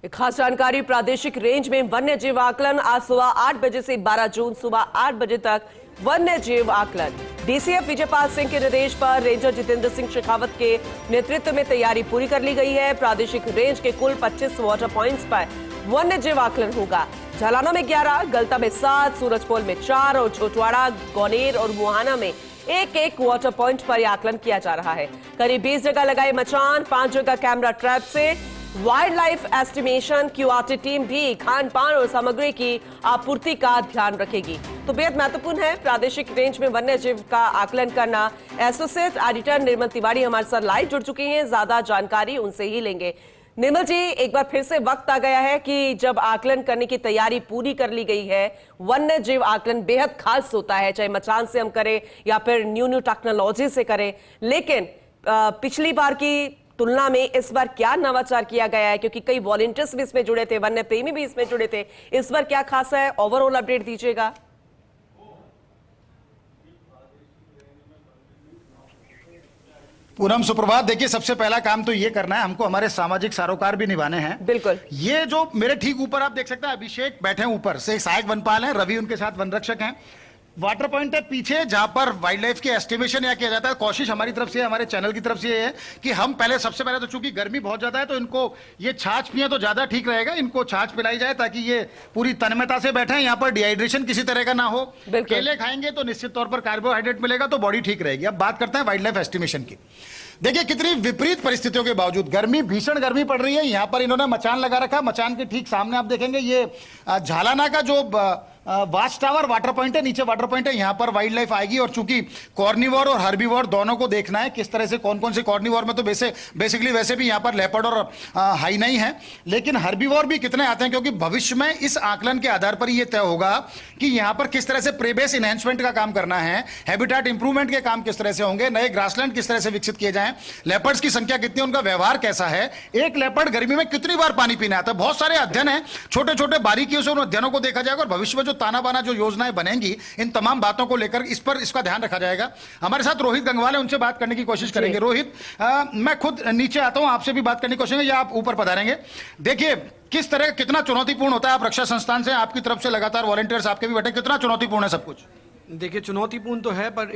एक खास जानकारी, प्रादेशिक रेंज में वन्य जीव आकलन आज सुबह 8 बजे से 12 जून सुबह 8 बजे तक वन्य जीव आकलन। डीसीएफ विजयपाल सिंह के निर्देश पर रेंजर जितेंद्र सिंह शेखावत के नेतृत्व में तैयारी पूरी कर ली गई है। प्रादेशिक रेंज के कुल 25 वाटर पॉइंट्स पर वन्य जीव आकलन होगा। झालाना में 11, गलता में 7, सूरजपोल में 4 और छोटवाड़ा, गौनेर और मुहाना में एक वाटर पॉइंट पर आकलन किया जा रहा है। करीब 20 जगह लगाए मचान, 5 जगह कैमरा ट्रैप से wild life estimation QRT team भी खान पान और सामग्री की आपूर्ति का ध्यान रखेगी। तो बेहद महत्वपूर्ण है प्रादेशिक रेंज में वन्य जीव का आकलन करना। एसोसिएट एडिटर निर्मल तिवारी हमारे साथ लाइव जुड़ चुकी हैं, ज्यादा जानकारी उनसे ही लेंगे। निर्मल जी, एक बार फिर से वक्त आ गया है कि जब आकलन करने की तैयारी पूरी कर ली गई है। वन्य जीव आकलन बेहद खास होता है, चाहे मचान से हम करें या फिर न्यू टेक्नोलॉजी से करें, लेकिन पिछली बार की तुलना में इस बार क्या नवाचार किया गया है? क्योंकि कई वॉलंटियर्स भी इसमें जुड़े थे, वन्य प्रेमी भी इसमें जुड़े थे। इस बार क्या खास है? ओवरऑल अपडेट दीजिएगा। पूनम सुप्रभात। देखिए, सबसे पहला काम तो ये करना है, हमको हमारे सामाजिक सरोकार भी निभाने हैं। बिल्कुल। ये जो मेरे ठीक ऊपर आप देख सकते हैं, अभिषेक बैठे हैं ऊपर से, सहायक वनपाल हैं, रवि उनके साथ वनरक्षक हैं। वाटर पॉइंट है पीछे, जहां पर वाइल्ड लाइफ की एस्टिमेशन या किया जाता है। कोशिश हमारी तरफ से, हमारे चैनल की तरफ से ये है कि हम सबसे पहले तो चूंकि गर्मी बहुत ज्यादा है, तो इनको ये छाछ पिए तो ज्यादा ठीक रहेगा। इनको छाछ पिलाई जाए ताकि ये पूरी तन्मयता से बैठे। यहाँ पर डिहाइड्रेशन किसी तरह का ना हो। केले खाएंगे तो निश्चित तौर पर कार्बोहाइड्रेट मिलेगा, तो बॉडी ठीक रहेगी। अब बात करते हैं वाइल्ड लाइफ एस्टिमेशन की। देखिए, कितनी विपरीत परिस्थितियों के बावजूद गर्मी, भीषण गर्मी पड़ रही है। यहां पर इन्होंने मचान लगा रखा है। मचान के ठीक सामने आप देखेंगे ये झालाना का जो वाच टावर वाटर पॉइंट है, नीचे वाटर पॉइंट है, यहां पर वाइल्ड लाइफ आएगी। और चूंकि कॉर्निवोर और हर्बीवोर दोनों को देखना है किस तरह से, कौन कौन से कॉर्निवोर में तो बेसिकली वैसे भी यहां पर लेपर्ड और हाइना ही है, लेकिन हर्बीवोर भी कितने आते हैं, क्योंकि भविष्य में इस आकलन के आधार पर यह तय होगा कि यहां पर किस तरह से प्रेबेस इनहेंसमेंट का काम करना है, हैबिटेट इंप्रूवमेंट के काम किस तरह से होंगे, नए ग्रासलैंड किस तरह से विकसित किए जाएं, लेपर्ड्स की संख्या कितनी, उनका व्यवहार कैसा है, एक लेपर्ड गर्मी में कितनी बार पानी पीने आता है। बहुत सारे अध्ययन है, छोटे छोटे बारीकियों से उन अध्ययनों को देखा जाएगा और भविष्य में जो ताना बाना जो योजनाएं बनेंगी, इन तमाम बातों को लेकर इसका ध्यान रखा जाएगा। हमारे साथ रोहित गंगवाल है, उनसे बात करने की कोशिश करेंगे। रोहित, मैं खुद नीचे आता हूं, आपसे भी बात करने की कोशिश करेंगे या आप ऊपर पधारेंगे। देखिए, किस तरह, कितना चुनौतीपूर्ण होता है, आप रक्षा संस्थान से, आपकी तरफ से लगातार वॉलंटियर्स आपके भी बैठे, कितना चुनौतीपूर्ण है सब कुछ? देखिए, चुनौतीपूर्ण तो है, पर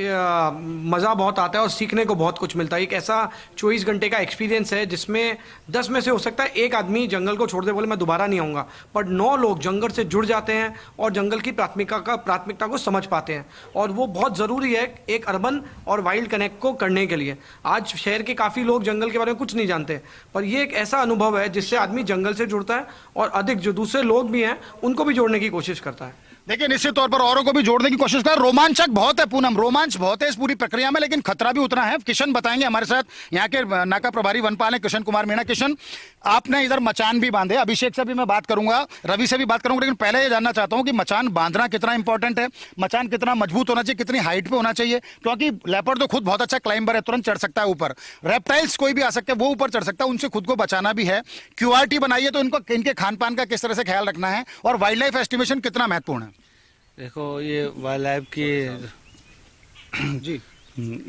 मज़ा बहुत आता है और सीखने को बहुत कुछ मिलता है। एक ऐसा 24 घंटे का एक्सपीरियंस है जिसमें 10 में से हो सकता है एक आदमी जंगल को छोड़ दे, बोले मैं दोबारा नहीं आऊँगा, पर 9 लोग जंगल से जुड़ जाते हैं और जंगल की प्राथमिकता को समझ पाते हैं। और वो बहुत ज़रूरी है एक अर्बन और वाइल्ड कनेक्ट को करने के लिए। आज शहर के काफ़ी लोग जंगल के बारे में कुछ नहीं जानते, पर ये एक ऐसा अनुभव है जिससे आदमी जंगल से जुड़ता है और अधिक जो दूसरे लोग भी हैं उनको भी जोड़ने की कोशिश करता है। देखिए, निश्चित तौर पर औरों को भी जोड़ने की कोशिश कर। रोमांचक बहुत है पूनम, रोमांच बहुत है इस पूरी प्रक्रिया में, लेकिन खतरा भी उतना है। किशन बताएंगे, हमारे साथ यहाँ के नाका प्रभारी वनपाल है किशन कुमार मीणा। किशन, आपने इधर मचान भी बांधे, अभिषेक से भी मैं बात करूंगा, रवि से भी बात करूंगा, लेकिन पहले ये जानना चाहता हूं कि मचान बांधना कितना इंपॉर्टेंट है, मचान कितना मजबूत होना चाहिए, कितनी हाइट पे होना चाहिए, क्योंकि लेपर्ड तो खुद बहुत अच्छा क्लाइंबर है, तुरंत चढ़ सकता है ऊपर। रेप्टाइल्स कोई भी आ सकते हैं, वो ऊपर चढ़ सकता है, उनसे खुद को बचाना भी है। क्यूआरटी बनाइए तो इनके खान पान का किस तरह से ख्याल रखना है, और वाइल्ड लाइफ एस्टिमेशन कितना महत्वपूर्ण है? देखो, ये वाइल्ड लाइफ की जी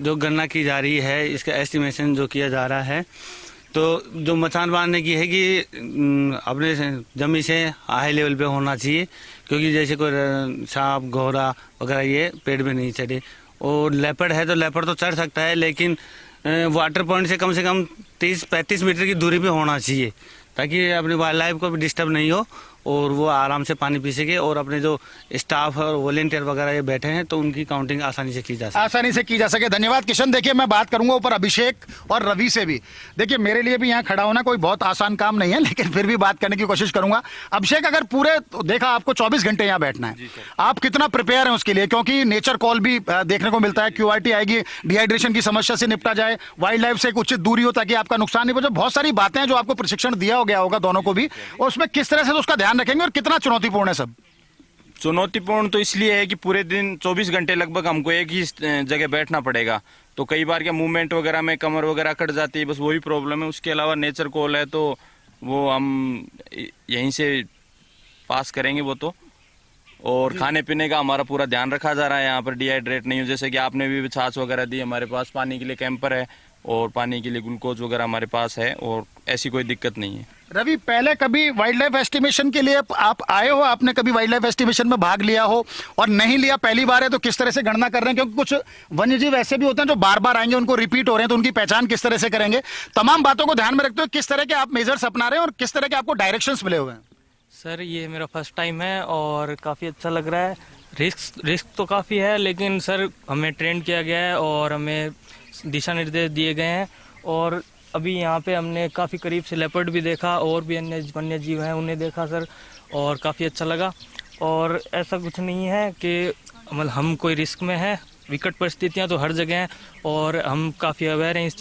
जो गणना की जा रही है, इसका एस्टिमेशन जो किया जा रहा है, तो जो मचान बांधने की है कि अपने जमीन से हाई लेवल पे होना चाहिए, क्योंकि जैसे कोई सांप घोड़ा वगैरह ये पेड़ में नहीं चढ़े। और लेपर्ड है तो लेपर्ड तो चढ़ सकता है, लेकिन वाटर पॉइंट से कम 30-35 मीटर की दूरी पे होना चाहिए, ताकि अपनी वाइल्ड लाइफ को भी डिस्टर्ब नहीं हो और वो आराम से पानी पी सके। और अपने जो स्टाफ और वॉलंटियर वगैरह ये बैठे हैं, तो उनकी काउंटिंग आसानी से की जा सके। धन्यवाद किशन। देखिए, मैं बात करूंगा ऊपर अभिषेक और रवि से भी। देखिए, मेरे लिए भी यहाँ खड़ा होना कोई बहुत आसान काम नहीं है, लेकिन फिर भी बात करने की कोशिश करूंगा। अभिषेक, अगर पूरे देखा, आपको 24 घंटे यहाँ बैठना है, आप कितना प्रिपेयर हैं उसके लिए? क्योंकि नेचर कॉल भी देखने को मिलता है, क्यूआरटी आएगी, डिहाइड्रेशन की समस्या से निपटा जाए, वाइल्ड लाइफ से एक उचित दूरी हो ताकि आपका नुकसान नहीं पहुंचे। बहुत सारी बातें हैं जो आपको प्रशिक्षण दिया गया होगा दोनों को भी, और उसमें किस तरह से उसका ध्यान रखेंगे और कितना चुनौतीपूर्ण है सब? चुनौतीपूर्ण तो इसलिए है कि पूरे दिन 24 घंटे लगभग हमको एक ही जगह बैठना पड़ेगा, तो कई बार क्या मूवमेंट वगैरह में कमर वगैरह कट जाती है, बस वही प्रॉब्लम है। उसके अलावा नेचर कॉल है तो वो हम यहीं से पास करेंगे वो तो। और खाने पीने का हमारा पूरा ध्यान रखा जा रहा है, यहाँ पर डिहाइड्रेट नहीं हो। जैसे कि आपने भी छाछ वगैरह दी, हमारे पास पानी के लिए कैंपर है और पानी के लिए ग्लूकोज वगैरह हमारे पास है, और ऐसी कोई दिक्कत नहीं है। रवि, पहले कभी वाइल्ड लाइफ एस्टिमेशन के लिए आप आए हो? आपने कभी वाइल्ड लाइफ एस्टिमेशन में भाग लिया हो और नहीं लिया, पहली बार है, तो किस तरह से गणना कर रहे हैं? क्योंकि कुछ वन्यजीव ऐसे भी होते हैं जो बार बार आएंगे, उनको रिपीट हो रहे हैं, तो उनकी पहचान किस तरह से करेंगे? तमाम बातों को ध्यान में रखते हुए किस तरह के आप मेजर्स अपना रहे हैं और किस तरह के आपको डायरेक्शंस मिले हुए हैं? सर ये मेरा फर्स्ट टाइम है और काफ़ी अच्छा लग रहा है। रिस्क तो काफ़ी है, लेकिन सर हमें ट्रेन किया गया है और हमें दिशा निर्देश दिए गए हैं। और अभी यहाँ पे हमने काफ़ी करीब से लेपर्ड भी देखा और भी अन्य वन्य जीव हैं, उन्हें देखा सर, और काफ़ी अच्छा लगा। और ऐसा कुछ नहीं है कि मतलब हम कोई रिस्क में हैं, विकट परिस्थितियाँ तो हर जगह हैं और हम काफ़ी अवेयर हैं इस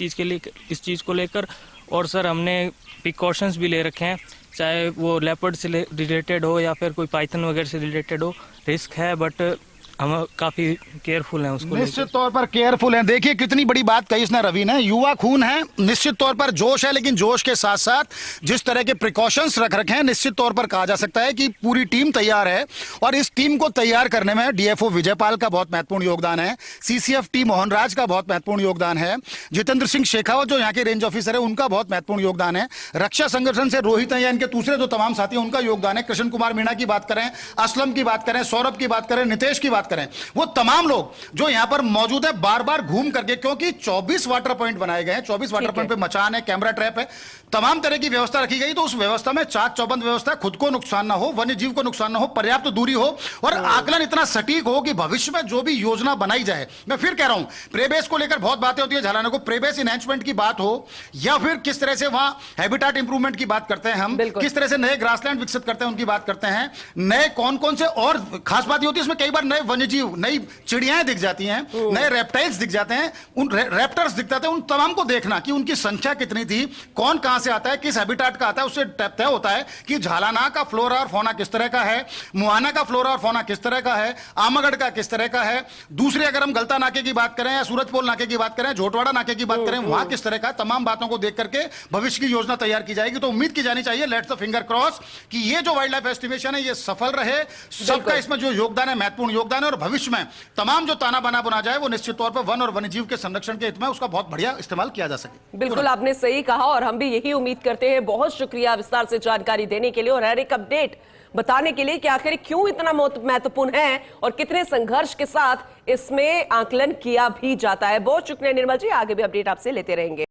चीज़ को लेकर। और सर हमने प्रिकॉशंस भी ले रखे हैं, चाहे वो लेपर्ड से रिलेटेड हो या फिर कोई पाइथन वगैरह से रिलेटेड हो। रिस्क है बट हम काफी केयरफुल हैं उसको। निश्चित तौर पर केयरफुल हैं। देखिए कितनी बड़ी बात कही इसने रवि ने, युवा खून है, निश्चित तौर पर जोश है, लेकिन जोश के साथ साथ जिस तरह के प्रिकॉशंस रख रखे हैं, निश्चित तौर पर कहा जा सकता है कि पूरी टीम तैयार है। और इस टीम को तैयार करने में डीएफओ विजयपाल का बहुत महत्वपूर्ण योगदान है, सीसीएफ टी मोहनराज का बहुत महत्वपूर्ण योगदान है, जितेंद्र सिंह शेखावत जो यहाँ के रेंज ऑफिसर है उनका बहुत महत्वपूर्ण योगदान है, रक्षा संगठन से रोहित है या इनके दूसरे जो तमाम साथी हैं उनका योगदान है, कृष्ण कुमार मीणा की बात करें, असलम की बात करें, सौरभ की बात करें, नितेश की बात करें, वो तमाम लोग जो यहां पर मौजूद है बार बार घूम करके, क्योंकि 24 वाटर पॉइंट बनाए गए हैं, 24 वाटर पॉइंट पे मचान है, कैमरा ट्रैप है, तमाम तरह की व्यवस्था रखी गई। तो उस व्यवस्था में चाक चौबंद व्यवस्था, खुद को नुकसान ना हो, वन्य जीव को नुकसान ना हो, पर्याप्त दूरी हो और आकलन इतना सटीक हो कि भविष्य में जो भी योजना बनाई जाए, मैं फिर कह रहा हूं, प्रेबेस को लेकर बहुत बातें होती है झालाना को, प्रेबेस इनहेंसमेंट की बात हो या फिर किस तरह से वहां हैबिटेट इंप्रूवमेंट की बात करते हैं हम, किस तरह से नए ग्रासलैंड विकसित करते हैं उनकी बात करते हैं, नए कौन कौन से, और खास बात ये होती है इसमें कई बार नए वन्यजीव, नई चिड़ियाएं दिख जाती हैं, नए रेप्टाइल्स दिख जाते हैं, उन रैप्टर्स दिख जाते हैं, उन तमाम को देखना कि उनकी संख्या कितनी थी, कौन कहां से आता है, किस हैबिटेट का आता है, उससे तय होता है कि झालाना का फ्लोरा और फौना किस तरह का है, मुआना का फ्लोरा और फौना किस तरह का है, आमगढ़ का किस तरह का है, दूसरे अगर हम गलता नाके की बात करें या सूरजपोल नाके की बात करें, झोटवाड़ा नाके की बात करें, वहां किस तरह का, तमाम बातों को देख करके भविष्य की योजना तैयार की जाएगी। तो उम्मीद की जानी चाहिए, लेट्स द फिंगर क्रॉस, कि ये जो वाइल्ड लाइफ एस्टिमेशन है ये सफल रहे, सबका इसमें जो योगदान है महत्वपूर्ण योगदान है और भविष्य में तमाम जो ताना बाना बुना जाए वो निश्चित तौर पर वन और वन्यजीव के संरक्षण के हित में उसका बहुत बढ़िया इस्तेमाल किया जा सके। बिल्कुल आपने सही कहा और हम भी यही उम्मीद करते हैं। बहुत शुक्रिया विस्तार से जानकारी देने के लिए और हर एक अपडेट बताने के लिए कि आखिर क्यों इतना महत्वपूर्ण है और कितने संघर्ष के साथ इसमें आकलन किया भी जाता है। बहुत शुक्रिया निर्मल जी, आगे भी अपडेट आपसे लेते रहेंगे।